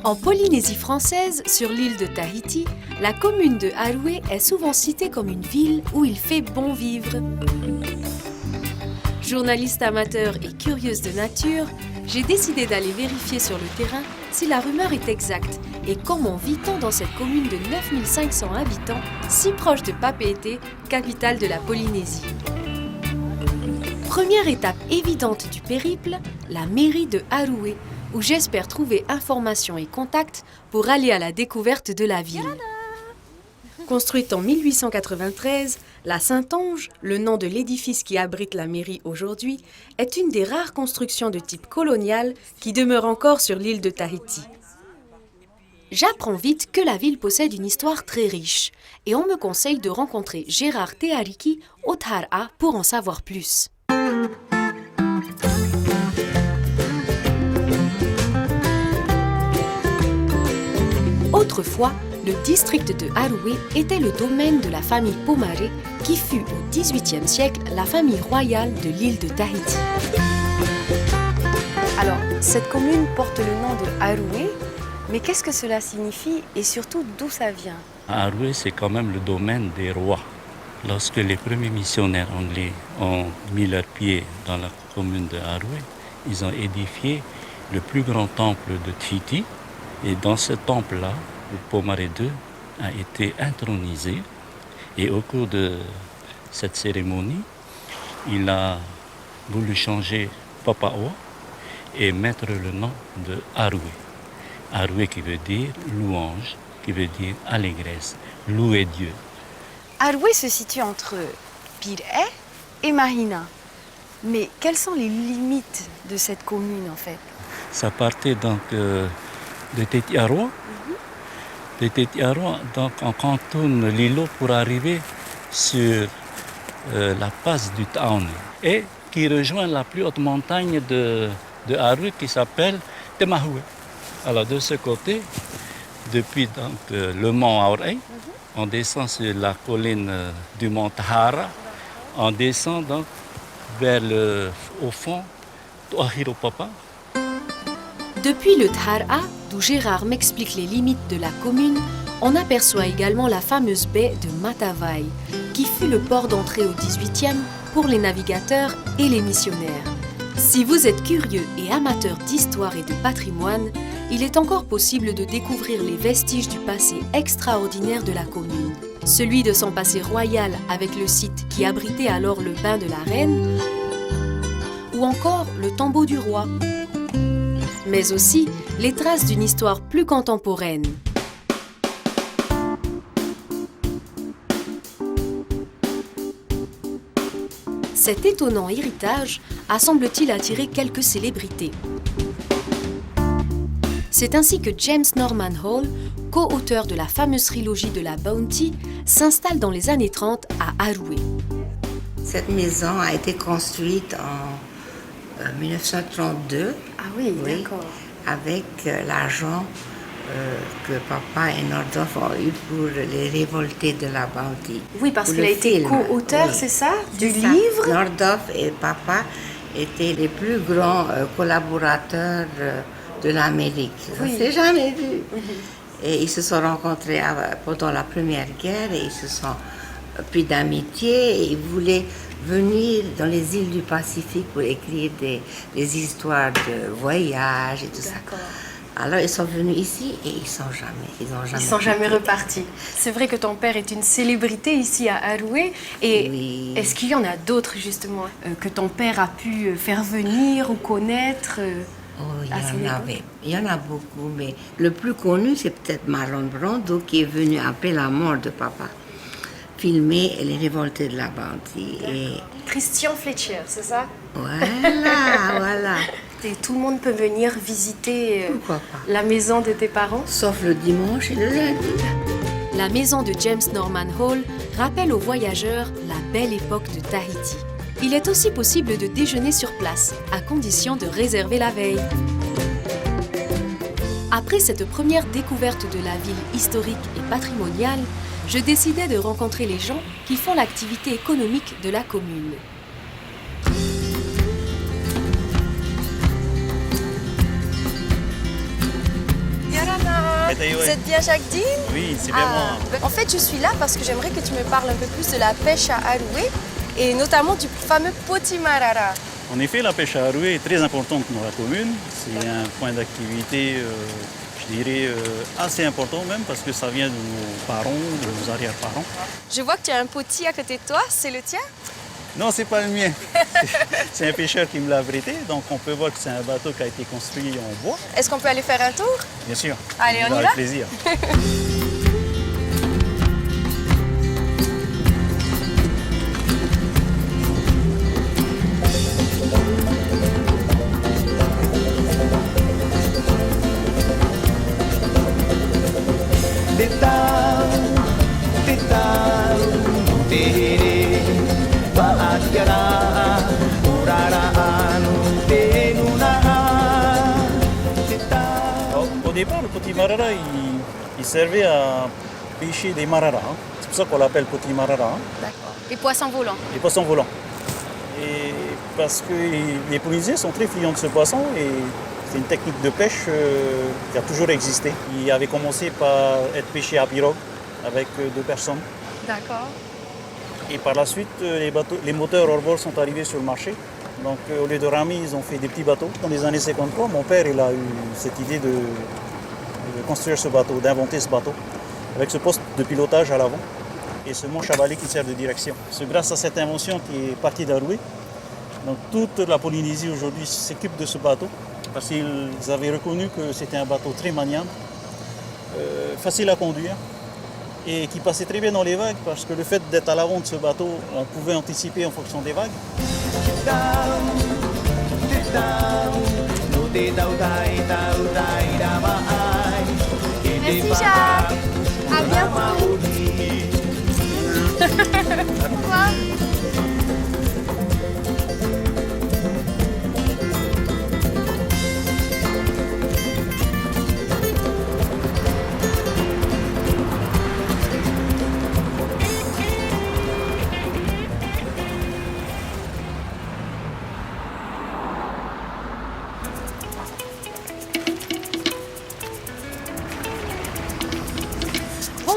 En Polynésie française, sur l'île de Tahiti, la commune de Aroué est souvent citée comme une ville où il fait bon vivre. Journaliste amateur et curieuse de nature, j'ai décidé d'aller vérifier sur le terrain si la rumeur est exacte et comment vit-on dans cette commune de 9500 habitants, si proche de Papeete, capitale de la Polynésie. Première étape évidente du périple, la mairie de Aroué, où j'espère trouver informations et contacts pour aller à la découverte de la ville. Construite en 1893, la Saint-Onge, le nom de l'édifice qui abrite la mairie aujourd'hui, est une des rares constructions de type colonial qui demeure encore sur l'île de Tahiti. J'apprends vite que la ville possède une histoire très riche et on me conseille de rencontrer Gérard Teariki au Tara pour en savoir plus. Autrefois, le district de Aroué était le domaine de la famille Pomaré, qui fut au XVIIIe siècle la famille royale de l'île de Tahiti. Alors, cette commune porte le nom de Aroué, mais qu'est-ce que cela signifie et surtout d'où ça vient? Aroué, c'est quand même le domaine des rois. Lorsque les premiers missionnaires anglais ont mis leurs pieds dans la commune de Aroué, ils ont édifié le plus grand temple de Tahiti. Et dans ce temple-là, le Pomaré II a été intronisé. Et au cours de cette cérémonie, il a voulu changer Papao et mettre le nom de Aroué. Aroué qui veut dire louange, qui veut dire allégresse, louer Dieu. Aroué se situe entre Pir'e et Mahina. Mais quelles sont les limites de cette commune en fait? Ça partait donc de Tetiaroa. De Tetiaroa, donc on contourne l'îlot pour arriver sur la passe du Taone et qui rejoint la plus haute montagne de Aroué qui s'appelle Temahue. Alors de ce côté, depuis donc, le mont Aurei, on descend sur la colline du mont Tahara, on descend donc vers au fond Toahiropapa. Depuis le Tara, d'où Gérard m'explique les limites de la commune, on aperçoit également la fameuse baie de Matavai, qui fut le port d'entrée au XVIIIe pour les navigateurs et les missionnaires. Si vous êtes curieux et amateur d'histoire et de patrimoine, il est encore possible de découvrir les vestiges du passé extraordinaire de la commune. Celui de son passé royal avec le site qui abritait alors le bain de la reine, ou encore le tombeau du roi. Mais aussi les traces d'une histoire plus contemporaine. Cet étonnant héritage a semble-t-il attiré quelques célébrités. C'est ainsi que James Norman Hall, co-auteur de la fameuse trilogie de la Bounty, s'installe dans les années 30 à Aroué. Cette maison a été construite en 1932. Ah oui, d'accord. Avec l'argent que papa et Nordhoff ont eu pour les révoltés de la Bounty. Oui, parce qu'il a été co-auteur, oui. C'est ça, du livre. Nordhoff et papa étaient les plus grands collaborateurs de l'Amérique. Ça ne s'est jamais vu. Et ils se sont rencontrés pendant la Première Guerre et ils se sont pris d'amitié et ils voulaient venir dans les îles du Pacifique pour écrire des histoires de voyage et tout ça. Alors ils sont venus ici et ils sont jamais repartis. C'est vrai que ton père est une célébrité ici à Aroué. Et oui. Est-ce qu'il y en a d'autres justement que ton père a pu faire venir ou connaître il y en a beaucoup, mais le plus connu c'est peut-être Marlon Brando qui est venu après la mort de papa filmer les révoltés de la Bounty. Et Christian Fletcher, c'est ça? Voilà. Et tout le monde peut venir visiter la maison de tes parents? Sauf le dimanche et le lundi. La maison de James Norman Hall rappelle aux voyageurs la belle époque de Tahiti. Il est aussi possible de déjeuner sur place, à condition de réserver la veille. Après cette première découverte de la ville historique et patrimoniale, je décidai de rencontrer les gens qui font l'activité économique de la commune. Vous êtes bien Jacques-Dine? Oui, c'est bien moi. En fait, je suis là parce que j'aimerais que tu me parles un peu plus de la pêche à Aroué et notamment du fameux potimarara. En effet, la pêche à Aroué est très importante dans la commune. C'est un point d'activité, je dirais, assez important même parce que ça vient de nos parents, de nos arrière-parents. Je vois que tu as un poti à côté de toi, c'est le tien? Non, c'est pas le mien. C'est un pêcheur qui me l'a prêté. Donc on peut voir que c'est un bateau qui a été construit en bois. Est-ce qu'on peut aller faire un tour? Bien sûr. Allez, on y va? Avec plaisir. Au départ, le potimarara, il servait à pêcher des mararas. C'est pour ça qu'on l'appelle potimarara. D'accord. Les poissons volants. Les poissons volants. Et parce que les Polynésiens sont très friands de ce poisson et c'est une technique de pêche qui a toujours existé. Il avait commencé par être pêché à pirogue avec 2 personnes. D'accord. Et par la suite, les moteurs hors-bord sont arrivés sur le marché. Donc au lieu de ramer, ils ont fait des petits bateaux. Dans les années 53, mon père il a eu cette idée de construire ce bateau, d'inventer ce bateau, avec ce poste de pilotage à l'avant et ce manche à balai qui sert de direction. C'est grâce à cette invention qui est partie d'Aroué. Donc toute la Polynésie aujourd'hui s'occupe de ce bateau parce qu'ils avaient reconnu que c'était un bateau très maniable, facile à conduire et qui passait très bien dans les vagues parce que le fait d'être à l'avant de ce bateau, on pouvait anticiper en fonction des vagues. Merci Jacques. À bientôt. Au revoir.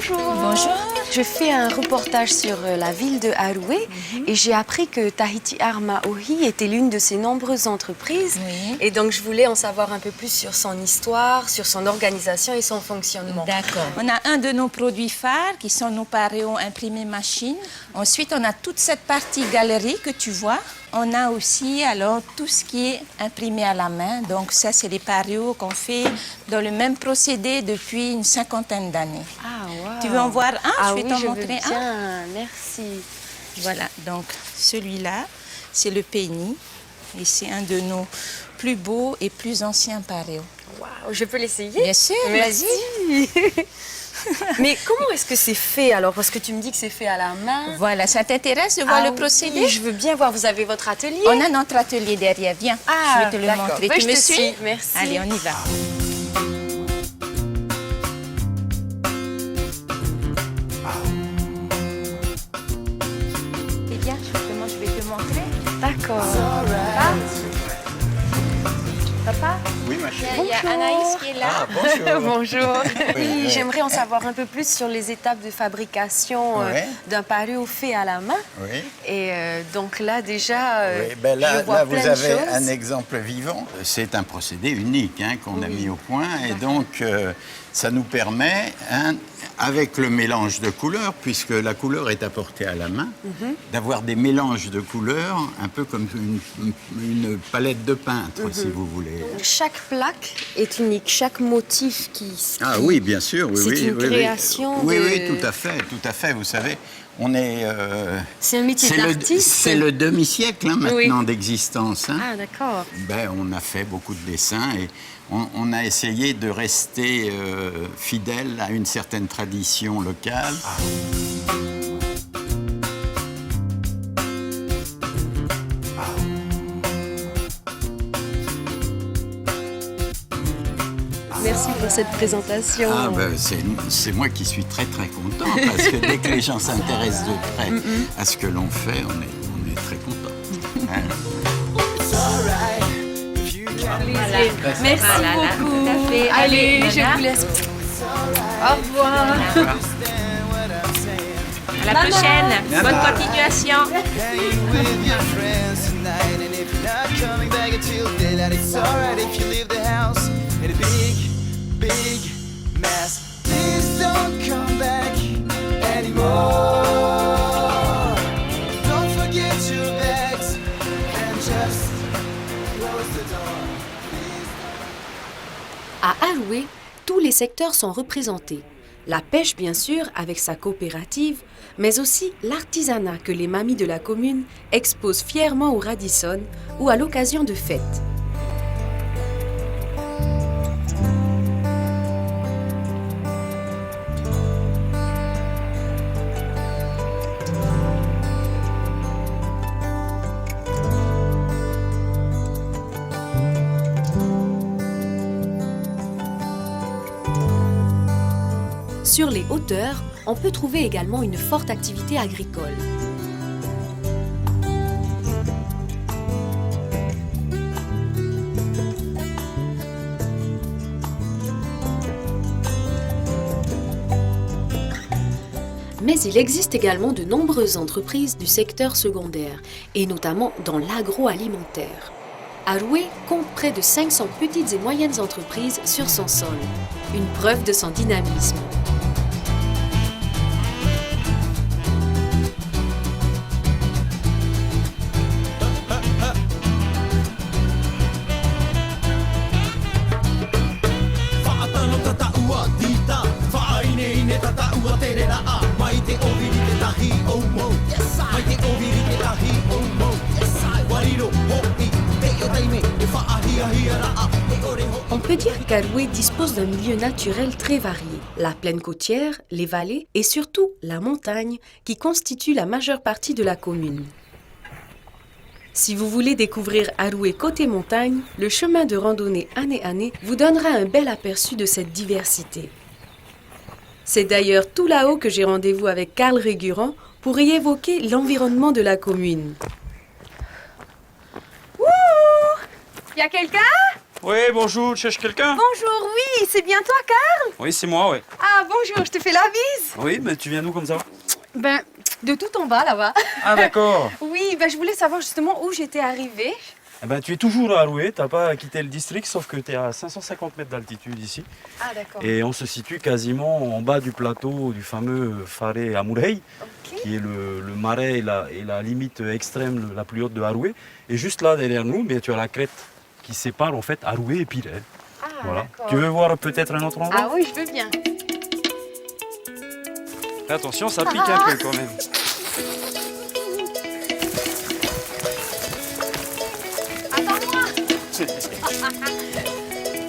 Bonjour. Je fais un reportage sur la ville de Aroué et j'ai appris que Tahiti Armaohi était l'une de ses nombreuses entreprises. Oui. Et donc, je voulais en savoir un peu plus sur son histoire, sur son organisation et son fonctionnement. D'accord. On a un de nos produits phares qui sont nos paréos imprimés machine. Ensuite, on a toute cette partie galerie que tu vois. On a aussi alors tout ce qui est imprimé à la main. Donc ça, c'est les paréos qu'on fait dans le même procédé depuis une 50aine d'années. Ah, wow. Tu veux en voir un? Ah Je vais oui, t'en je veux montrer un. bien. Merci. Voilà, donc celui-là, c'est le Penny. Et c'est un de nos plus beaux et plus anciens paréos. Wow, je peux l'essayer? Bien sûr, Merci. vas-y. Mais comment est-ce que c'est fait alors? Parce que tu me dis que c'est fait à la main. Voilà, ça t'intéresse de voir le procédé? Oui, je veux bien voir. Vous avez votre atelier? On a notre atelier derrière, viens. Ah, je vais te le d'accord. montrer. Ben, Tu je me te suis? suis, merci. Allez, on y va. Eh bien, justement, je vais te montrer. D'accord. Papa? Oui, ma chérie. Il y a Anaïs qui est là. Ah, bonjour. Bonjour. Oui, oui. J'aimerais en savoir un peu plus sur les étapes de fabrication Oui. d'un paréo fait à la main. Oui. Et donc là, déjà, Oui, ben là, je vois vous plein de avez choses. un exemple vivant. C'est un procédé unique qu'on a mis au point. Et donc, ça nous permet, avec le mélange de couleurs, puisque la couleur est apportée à la main, d'avoir des mélanges de couleurs, un peu comme une palette de peintre, si vous voulez. Chaque plaque est unique, chaque motif qui... Ah oui, bien sûr. Oui, C'est oui, une oui, création oui. de- Oui, tout à fait, tout à fait. Vous savez, on est... C'est un métier d'artiste. C'est le demi-siècle maintenant Oui. d'existence. Ah, d'accord. Ben, on a fait beaucoup de dessins et on a essayé de rester fidèle à une certaine tradition locale. Merci pour cette présentation. Ah, ben, c'est moi qui suis très très content parce que dès que les gens s'intéressent de près à ce que l'on fait, on est très content. Hein. Merci beaucoup. Tout à fait. Allez, Allez, je Nana. vous laisse. Au revoir. À la prochaine. Bonne continuation. À Aroué, tous les secteurs sont représentés. La pêche, bien sûr, avec sa coopérative, mais aussi l'artisanat que les mamies de la commune exposent fièrement au Radisson ou à l'occasion de fêtes. Sur les hauteurs, on peut trouver également une forte activité agricole. Mais il existe également de nombreuses entreprises du secteur secondaire, et notamment dans l'agroalimentaire. Aroué compte près de 500 petites et moyennes entreprises sur son sol, une preuve de son dynamisme. On peut dire qu'Aroué dispose d'un milieu naturel très varié. La plaine côtière, les vallées et surtout la montagne qui constitue la majeure partie de la commune. Si vous voulez découvrir Aroué côté montagne, le chemin de randonnée année vous donnera un bel aperçu de cette diversité. C'est d'ailleurs tout là-haut que j'ai rendez-vous avec Karl Régurant pour y évoquer l'environnement de la commune. Y a quelqu'un? Oui, bonjour, tu cherches quelqu'un? Bonjour, oui, c'est bien toi, Karl? Oui, c'est moi, oui. Ah, bonjour, je te fais la bise. Oui, mais tu viens d'où comme ça? Ben, de tout en bas, là-bas. Ah, d'accord. Oui, ben je voulais savoir justement où j'étais arrivée. Eh ben, tu es toujours à Aroué, t'as pas quitté le district, sauf que tu es à 550 mètres d'altitude ici. Ah, d'accord. Et on se situe quasiment en bas du plateau du fameux Faré Amourey, qui est le marais et la limite extrême la plus haute de Aroué. Et juste là, derrière nous, bien, tu as la crête qui sépare en fait Aroué et Pirel. Ah, voilà. d'accord. Tu veux voir peut-être un autre endroit? Ah oui, je veux bien. Attention, ça pique un peu quand même. Attends-moi.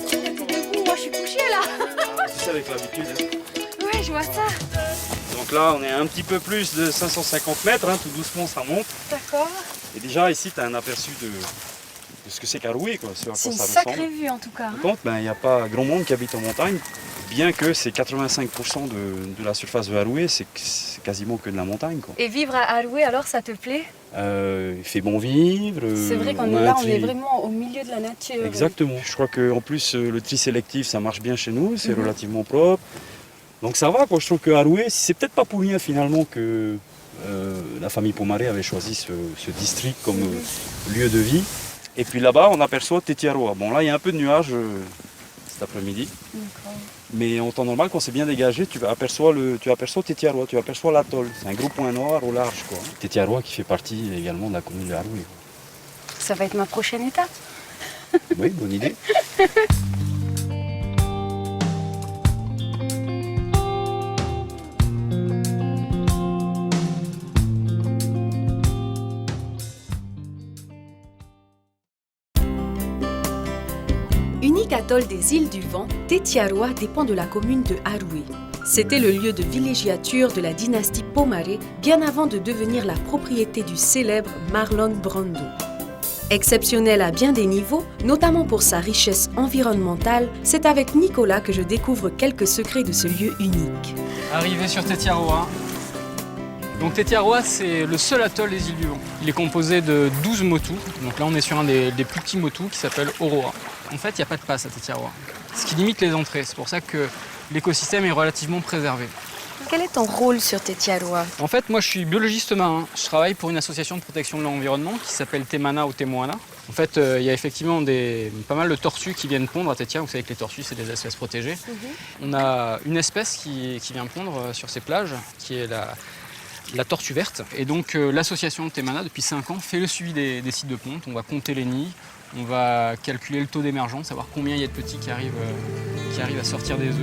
T'es debout, moi je suis couchée là. Tu sais, avec l'habitude. Hein. Ouais, je vois ça. Donc là, on est un petit peu plus de 550 mètres, hein, tout doucement ça monte. D'accord. Et déjà ici, tu as un aperçu de ce que c'est qu'Aroué, quoi, ce à quoi C'est une ça sacrée ressemble. vue en tout cas. Par contre, il n'y a pas grand monde qui habite en montagne, bien que c'est 85% de la surface de Aroué, c'est quasiment que de la montagne, quoi. Et vivre à Aroué, alors ça te plaît? Il fait bon vivre. C'est vrai qu'on on a est là, un on est tri- vraiment au milieu de la nature. Exactement. Je crois qu'en plus, le tri sélectif, ça marche bien chez nous, c'est relativement propre. Donc ça va, quoi. Je trouve que Aroué, c'est peut-être pas pour rien finalement que la famille Pomaré avait choisi ce district comme lieu de vie. Et puis là-bas, on aperçoit Tetiaroa. Bon, là, il y a un peu de nuages cet après-midi. Mais en temps normal, quand c'est bien dégagé, tu aperçois Tetiaroa, tu aperçois l'atoll. C'est un gros point noir au large, quoi. Tetiaroa qui fait partie également de la commune de Aroué. Ça va être ma prochaine étape. Oui, bonne idée. Unique atoll des îles du Vent, Tetiaroa dépend de la commune de Aroué. C'était le lieu de villégiature de la dynastie Pomaré, bien avant de devenir la propriété du célèbre Marlon Brando. Exceptionnel à bien des niveaux, notamment pour sa richesse environnementale, c'est avec Nicolas que je découvre quelques secrets de ce lieu unique. Arrivé sur Tetiaroa. Donc Tetiaroa, c'est le seul atoll des îles du Vent. Il est composé de 12 motus. Donc là, on est sur un des plus petits motus qui s'appelle Aurora. En fait, il n'y a pas de passe à Tetiaroa, ce qui limite les entrées. C'est pour ça que l'écosystème est relativement préservé. Quel est ton rôle sur Tetiaroa? En fait, moi je suis biologiste marin. Je travaille pour une association de protection de l'environnement qui s'appelle Temana ou Temoana. En fait, il y a effectivement pas mal de tortues qui viennent pondre à Tetia. Vous savez que les tortues, c'est des espèces protégées. On a une espèce qui vient pondre sur ces plages, qui est la tortue verte. Et donc l'association Temana, depuis 5 ans, fait le suivi des sites de ponte. On va compter les nids, on va calculer le taux d'émergence, savoir combien il y a de petits qui arrivent à sortir des œufs.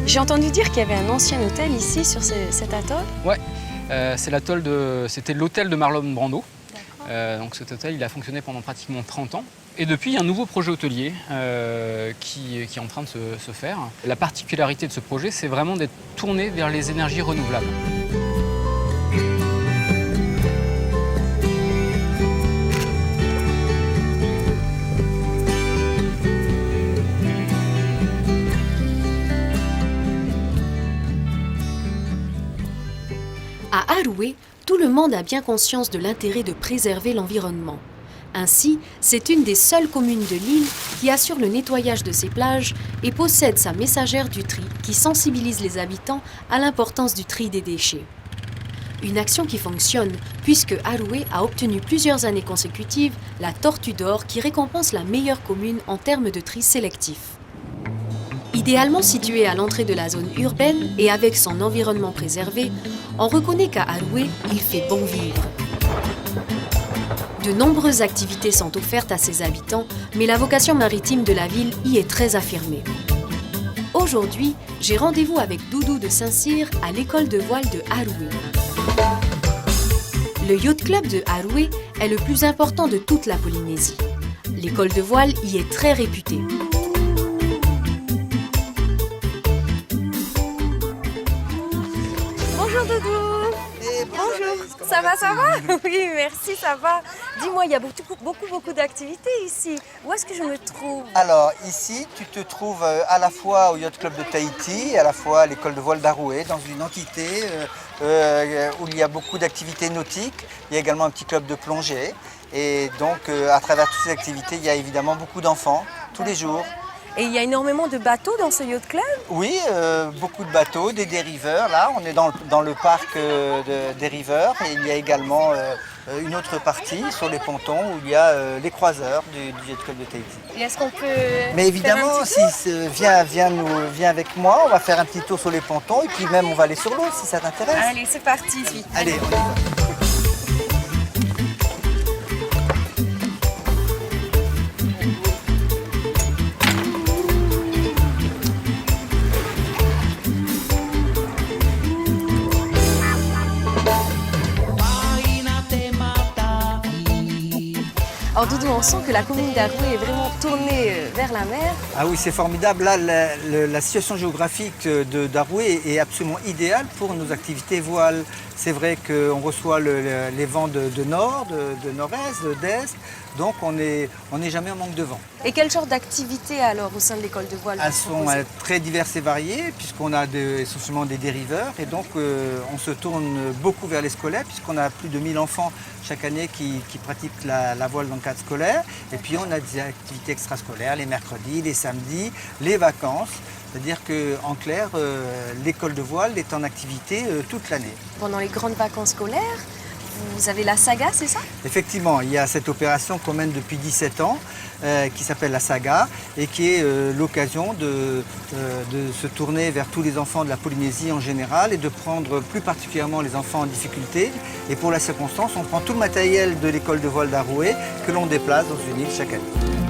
J'ai entendu dire qu'il y avait un ancien hôtel ici sur cet atoll. Ouais, c'était l'hôtel de Marlon Brando. Donc cet hôtel, il a fonctionné pendant pratiquement 30 ans. Et depuis, il y a un nouveau projet hôtelier qui est en train de se faire. La particularité de ce projet, c'est vraiment d'être tourné vers les énergies renouvelables. À Aroué, tout le monde a bien conscience de l'intérêt de préserver l'environnement. Ainsi, c'est une des seules communes de l'île qui assure le nettoyage de ses plages et possède sa messagère du tri qui sensibilise les habitants à l'importance du tri des déchets. Une action qui fonctionne puisque Aroué a obtenu plusieurs années consécutives la Tortue d'Or qui récompense la meilleure commune en termes de tri sélectif. Idéalement situé à l'entrée de la zone urbaine et avec son environnement préservé, on reconnaît qu'à Aroué, il fait bon vivre. De nombreuses activités sont offertes à ses habitants, mais la vocation maritime de la ville y est très affirmée. Aujourd'hui, j'ai rendez-vous avec Doudou de Saint-Cyr à l'école de voile de Aroué. Le Yacht Club de Aroué est le plus important de toute la Polynésie. L'école de voile y est très réputée. Bonjour Doudou. Bonjour. Ça va? Oui, merci, ça va. Dis-moi, il y a beaucoup d'activités ici. Où est-ce que je me trouve? Alors ici, tu te trouves à la fois au Yacht Club de Tahiti, et à la fois à l'école de voile d'Aroué, dans une entité où il y a beaucoup d'activités nautiques. Il y a également un petit club de plongée. Et donc, à travers toutes ces activités, il y a évidemment beaucoup d'enfants, tous les jours. Et il y a énormément de bateaux dans ce yacht club? Oui, beaucoup de bateaux, des dériveurs. Là, on est dans le parc des dériveurs. Et il y a également une autre partie sur les pontons où il y a les croiseurs du Yacht Club de Tahiti. Et est-ce qu'on peut Mais évidemment, viens avec moi, on va faire un petit tour sur les pontons et puis même on va aller sur l'eau si ça t'intéresse. Allez, c'est parti. Allez, on y va. Alors Doudou, on sent que la commune d'Aroué est vraiment tournée vers la mer. Ah oui, c'est formidable. Là, la situation géographique d'Aroué est absolument idéale pour nos activités voile. C'est vrai qu'on reçoit les vents de nord, de nord-est, d'est, donc on n'est jamais en manque de vent. Et quel genre d'activités alors au sein de l'école de voile? Elles sont très diverses et variées puisqu'on a essentiellement des dériveurs et donc on se tourne beaucoup vers les scolaires puisqu'on a plus de 1000 enfants chaque année qui pratiquent la voile dans le cadre scolaire. Et puis on a des activités extrascolaires les mercredis, les samedis, les vacances. C'est-à-dire qu'en clair, l'école de voile est en activité toute l'année. Pendant les grandes vacances scolaires, vous avez la saga, c'est ça? Effectivement, il y a cette opération qu'on mène depuis 17 ans qui s'appelle la saga et qui est l'occasion de se tourner vers tous les enfants de la Polynésie en général et de prendre plus particulièrement les enfants en difficulté. Et pour la circonstance, on prend tout le matériel de l'école de voile d'Aroué que l'on déplace dans une île chaque année.